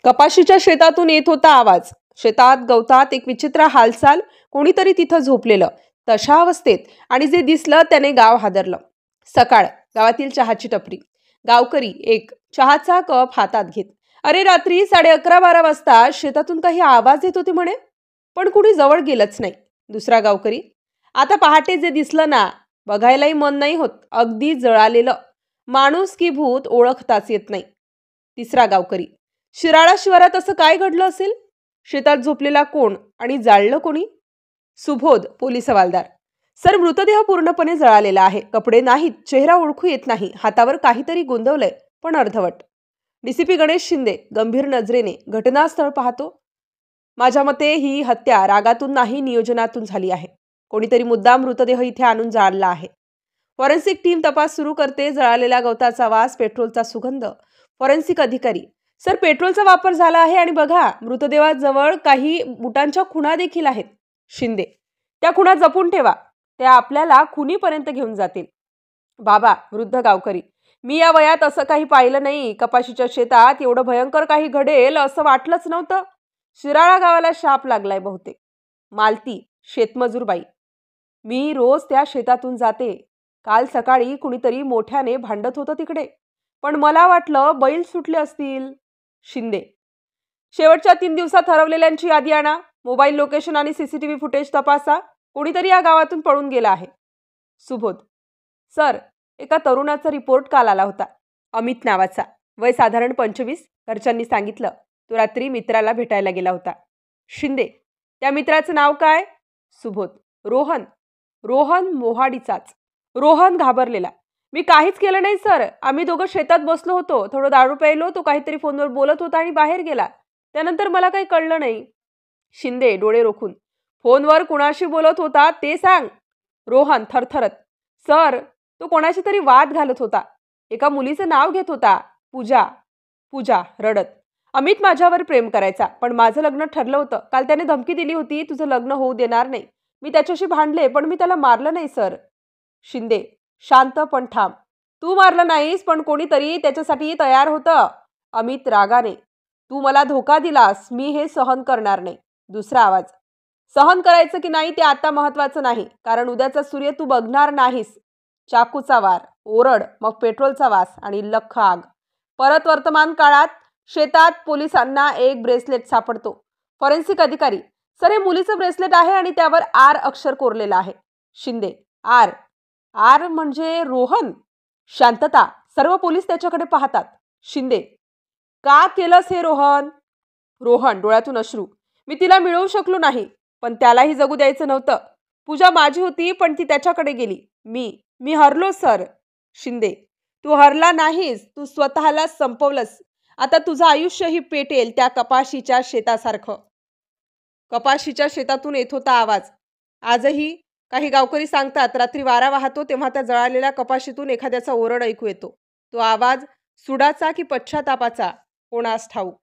कपाशीच्या शेतातून येत होता आवाज. शेतात गवतात एक विचित्र हालचाल, कोणीतरी तिथं झोपलेलं. तशा अवस्थेत आणि जे दिसलं त्याने गाव हादरलं. सकाळ, गावातील चहाची टपरी. गावकरी एक चहाचा कप हातात घेत. अरे रात्री 11:30-12 वाजता शेतातून काही आवाज येत होते म्हणे, पण कुणी जवळ गेलंच नाही. दुसरा गावकरी, आता पहाटे जे दिसलं ना, बघायलाही मन नाही होत. अगदी जळालेलं. माणूस की भूत ओळखताच येत नाही. तिसरा गावकरी, शिराळा शिवारात असं काय घडलं असेल? शेतात झोपलेला कोण आणि जाळलं कोणी? सुबोध, पोलीस हवालदार. सर, मृतदेह पूर्णपणे जळालेला आहे. कपडे नाहीत, चेहरा ओळखू येत नाही, हातावर काहीतरी गोंदवलंय, पण अर्धवट. डीसीपी गणेश शिंदे गंभीर नजरेने घटनास्थळ पाहतो. माझ्या मते ही हत्या रागातून नाही, नियोजनातून झाली आहे. कोणीतरी मुद्दाम मृतदेह इथे आणून जाळला आहे. फॉरेन्सिक टीम तपास सुरू करते. जळालेल्या गवताचा वास, पेट्रोलचा सुगंध. फॉरेन्सिक अधिकारी, सर, पेट्रोलचा वापर झाला आहे आणि बघा, मृतदेहाजवळ काही बुटांच्या खुणा देखील आहेत. शिंदे, त्या खुणा जपून ठेवा, त्या आपल्याला खुनीपर्यंत घेऊन जातील. बाबा, वृद्ध गावकरी, मी या वयात असं काही पाहिलं नाही. कपाशीच्या शेतात एवढं भयंकर काही घडेल असं वाटलंच नव्हतं. शिराळा गावाला शाप लागलाय बहुतेक. मालती, शेतमजूर बाई, मी रोज त्या शेतातून जाते. काल सकाळी कुणीतरी मोठ्याने भांडत होतं तिकडे, पण मला वाटलं बैल सुटले असतील. शिंदे, शेवटच्या 3 दिवसात हरवलेल्यांची यादी आणा. मोबाईल लोकेशन आणि सीसीटीव्ही फुटेज तपासा. कोणीतरी या गावातून पळून गेला आहे. सुबोध, सर, एका तरुणाचा रिपोर्ट काल आला होता. अमित नावाचा, वय साधारण 25. घरच्यांनी सांगितलं तो रात्री मित्राला भेटायला गेला होता. शिंदे, त्या मित्राचं नाव काय? सुबोध, रोहन. रोहन मोहाडीचाच. रोहन घाबरलेला, मी काहीच केलं नाही सर. आम्ही दोघं शेतात बसलो होतो. थोडं दारू प्यायलो. तो काहीतरी फोनवर बोलत होता आणि बाहेर गेला. त्यानंतर मला काही कळलं नाही. शिंदे, डोळे रोखून, फोनवर कुणाशी बोलत होता ते सांग. रोहन थरथरत, सर, तो कोणाशी तरी वाद घालत होता. एका मुलीचं नाव घेत होता, पूजा. पूजा रडत, अमित माझ्यावर प्रेम करायचा, पण माझं लग्न ठरलं होतं. काल त्याने धमकी दिली होती, तुझं लग्न होऊ देणार नाही. मी त्याच्याशी भांडले, पण मी त्याला मारलं नाही सर. शिंदे, शांत पण ठाम, तू मारलं नाहीस, पण कोणीतरी त्याच्यासाठी तयार होतं. अमित रागाने, तू मला धोका दिलास, मी हे सहन करणार नाही. दुसरा आवाज, सहन करायचं की नाही ते आता महत्वाचं नाही, कारण उद्याचा सूर्य तू बघणार नाहीस. चाकूचा वार, ओरड, मग पेट्रोलचा वास आणि लख्ख आग. परत वर्तमान काळात शेतात पोलिसांना एक ब्रेसलेट सापडतो. फॉरेन्सिक अधिकारी, सर, हे मुलीचं ब्रेसलेट आहे आणि त्यावर आर अक्षर कोरलेलं आहे. शिंदे, आर? आर म्हणजे रोहन? शांतता, सर्व पोलीस त्याच्याकडे पाहतात. शिंदे, का केलंस हे रोहन? रोहन, डोळ्यातून अश्रू, मी तिला मिळवू शकलो नाही, पण त्यालाही जगू द्यायचं नव्हतं. पूजा माझी होती, पण ती त्याच्याकडे गेली. मी हरलो सर. शिंदे, तू हरला नाहीस, तू स्वतःला संपवलंस. आता तुझं आयुष्यही पेटेल त्या कपाशीच्या शेतासारखं. कपाशीच्या शेतातून येत होता आवाज. आजही काही गावकरी सांगतात, रात्री वारा वाहतो तेव्हा त्या जळालेल्या कपाशीतून एखाद्याचा ओरड ऐकू येतो. तो आवाज सुडाचा की पश्चातापाचा, कोणास ठाऊक.